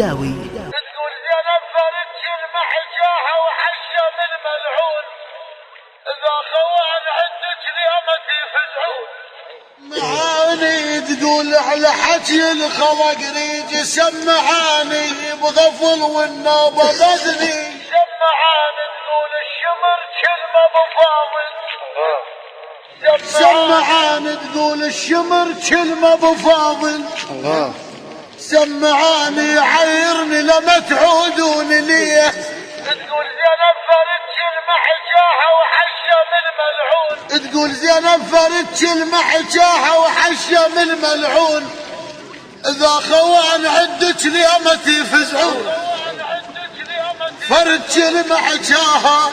داوي تقول زينب فرج المحجاها وحشة من ملعون، إذا خوان عندك اليوم يفزعون. معاني تقول على حكي الخلق ريج سمعاني بغفل والنوبة بدني. سمعاني تقول الشمر كلمة بفاضل. سمعاني تقول الشمر كلمة بفاضل. سمعاني عيرني لما تعودون ليه. تقول زينب فرج المحجاها وحشة من ملعون. تقول زينب فرج المحجاها وحشة من ملعون، إذا خوان عندك اليوم يفزعون. فرج المحجاها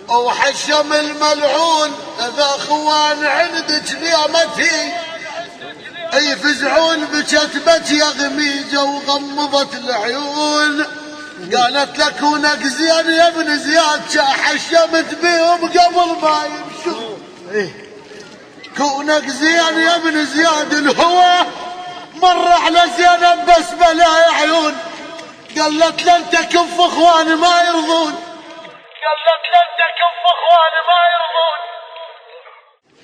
وحشة من الملعون، إذا خوان عندك اليوم يفزعون. بكتبت يا غميجة وغمضت العيون، قالت لك ونك زين يا ابن زياد حشمت بيهم قبل ما يمشون. كونك زين يا ابن زياد الهوى مر على زينب بس بلا عيون، قالت لن تكف اخوان ما يرضون. قالت لن تكف اخوان ما يرضون.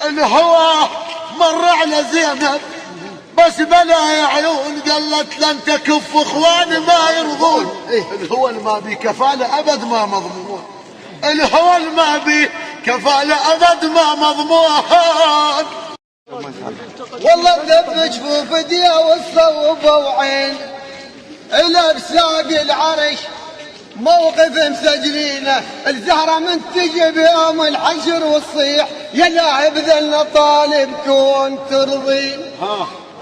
الهوى مر على زينب بس بلا عيون، قالت لن تكف اخوان ما يرضون. الهوى ما بي كفالة ابد ما مضمون. الهوى ما بي كفالة ابد ما مضمون. والله ذب جفوف ديا والصوبة وعين إلى بساق العرش موقف مسجلينه. الزهرة من تجي بيوم الحشر والصيح يا لاعب ذلنا طالب كون ترضين.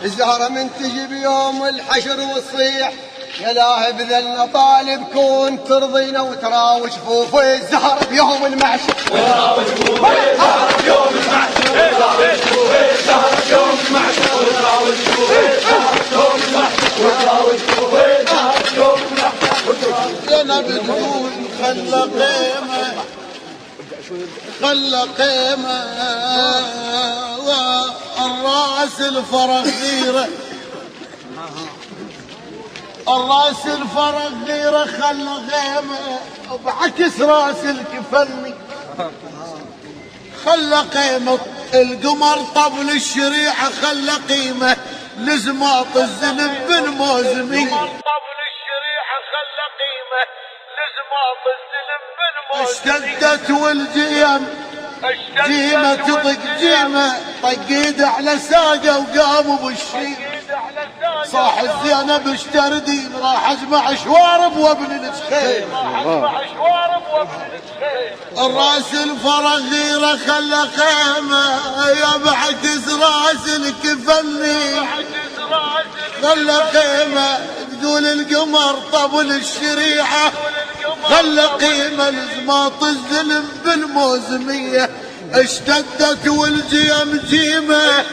الزهرة من تجي بيوم الحشر والصيح يا لاهب ذلنا طالب كون ترضينا. وتراوي جفوف الزهرة بيوم المحشر، وتراوي جفوف الزهرة بيوم المحشر، وتراوي جفوف الزهرة بيوم المحشر، وتراوي جفوف الزهرة بيوم المحشر، وتراوي جفوف الزهرة بيوم المحشر. زينب تقول خلى قيمة خلى قيمة والراس الفرغ غيره. الراس الفرغ غيره خلى غيمة بعكس راس الكفني. خلى قيمة القمر طبل الشريعة، خلى قيمة لزماط الزنب بالموزمي. طبل الشريعة خلى قيمة لزماط الزلم بالموزمي. اشتدت والجيم جيمة تطق جيمة، طقيد على ساقه وقاموا بالشيم. صاح الزينب اشتردين راح اجمع شوارب وابن الشخيم. الراس الفرغ غيره خلى خيمة يا بعكس راس الكفني. خلى خيمة تقول القمر طبل الشريعة، خلى قيمة لزماط الزلم بالموزمية. اشتدت والجيم جيمة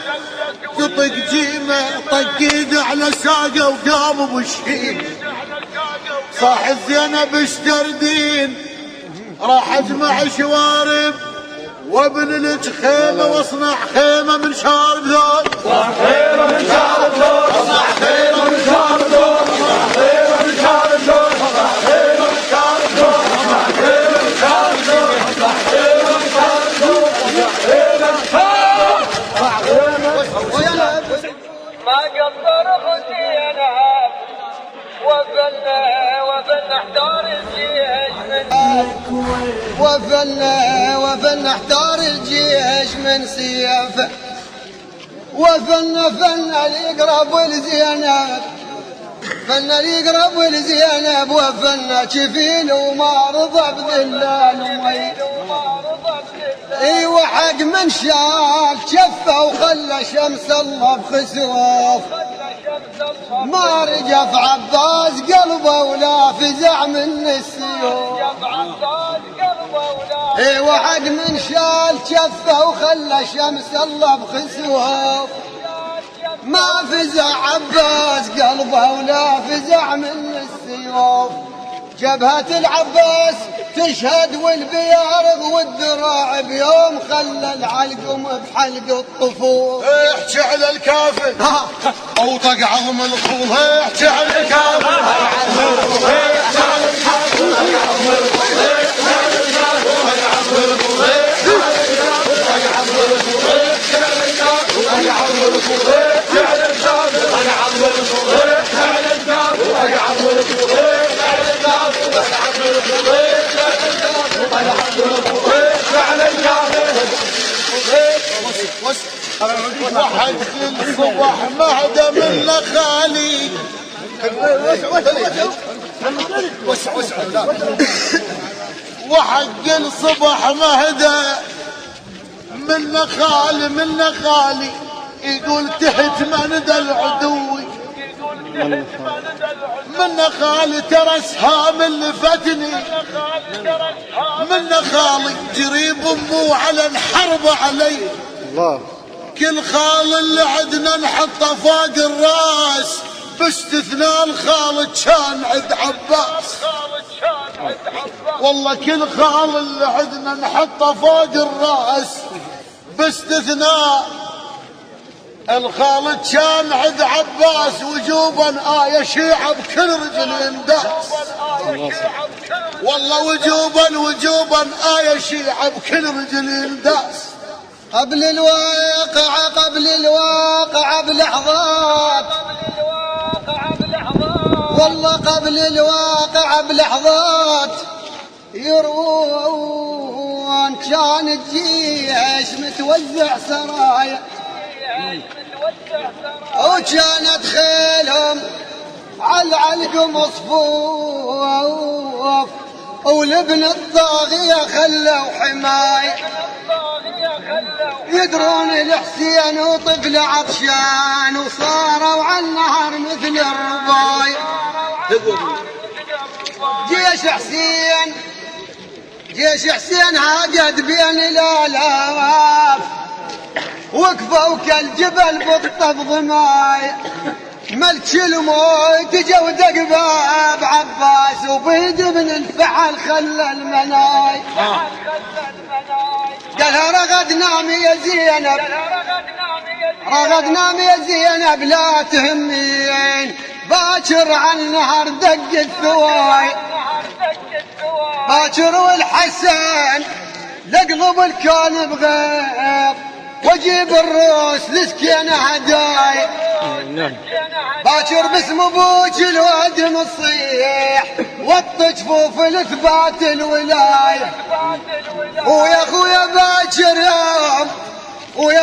تطق جيمة، طقيد على ساقه وقاموا بالشيم. صاح الزينب اشتردين راح اجمع شوارب وابن الجخيمة واصنع خيمة من شارب ذول. اصنع خيمة من شارب ذول، اصنع خيمة من شارب ذول، اصنع خيمة من شارب ذول، اصنع خيمة من شارب ذول، اصنع خيمة من شارب ذول، اصنع خيمة من شارب ذول، اصنع خيمة من شارب ذول. ما قصر خزينا وفلنا احتار الجيش وفلنا احتار الجيش من سيفه. وفلنا ليقرب الزينب، فلنا ليقرب الزينب. وفلنا كفيل وما رضى بذلال ومي. ايوه حق من شال شفه وخلى شمس الله بخسوف. ما رجف عباس قلبه ولا فزع من السيوف. ايوه حق من شال شفه وخلى شمس الله بخسوف. ما فزع عباس قلبه ولا فزع من السيوف. جبهة العباس تشهد والبيارغ والذراع بيوم خلى العلقم بحلق الطفول. احكي على الكافر اوطق عظم الخول، احكي على الكافر وحد الصبح مهدى من خالي، وحق الصبح مهدى من خالي يقول تحت مندى العدوي، من خالي ترى اسهام اللي فتني، من خالي جريب امه على الحرب علي. الله كل خال اللي عدنا نحطه فوق الراس باستثناء الخال كان عند عباس. والله كل خال اللي عدنا نحطه فوق الراس باستثناء الخال كان عند عباس. وجوبا آية شيعة بكل رجل ينداس، والله وجوبا آية شيعة بكل رجل ينداس. قبل الواقع بلحظات، والله قبل الواقع بلحظات يروون كان الجيش متوزع سرايا، وكانت خيلهم على العلقم صفوف، ولبن الطاغية خلوا حماية، يدرون الحسين وطفل عطشان وصاروا على النهر مثل الرباية. جيش حسين عقد بين الآلاف، وقفوا كالجبل بالطب ضماية، ملك الموت جو دق باب عباس وبيد من الفحل خلى المناي. قالها رغد نامي يا زينب، رغد نامي يا زينب لا تهمين، باكر على النهر دق الثواي، باكر والحسن لقلب الكون بغير، واجيب الروس لسكينة هداي، باكر باسم ابوك الوادم الصيح، وط جفوف الاثبات الولاية. ويا اخويا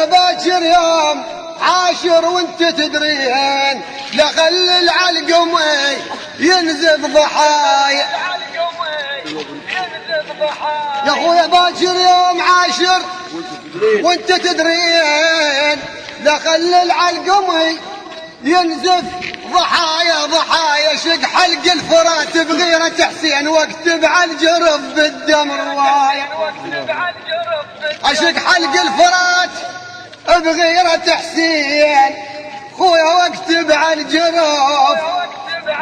باكر يوم عاشر وانت تدرين، لخل العلقم ينزف ضحايا. يا اخويا باكر يوم عاشر وانت تدرين، لخل العلقم ينزف ضحايا. شق حلق الفرات بغيرة حسين واكتب على الجرف بالدم رواية، اشق حلق الفرات بغيرة حسين خويا واكتب على الجرف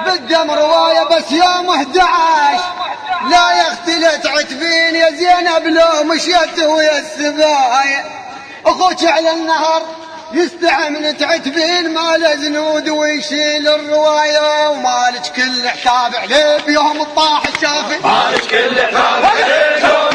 بالدم رواية. بس يوم 11 لا يختلط عتبين يا زينب لو مشيت ويا السبايا، اخوك على النهر يستعمل تعتبين مال زنود ويشيل الرواية، ومالك كل حساب عليه بيوم الطاح الشافي، مالك كل حساب عليه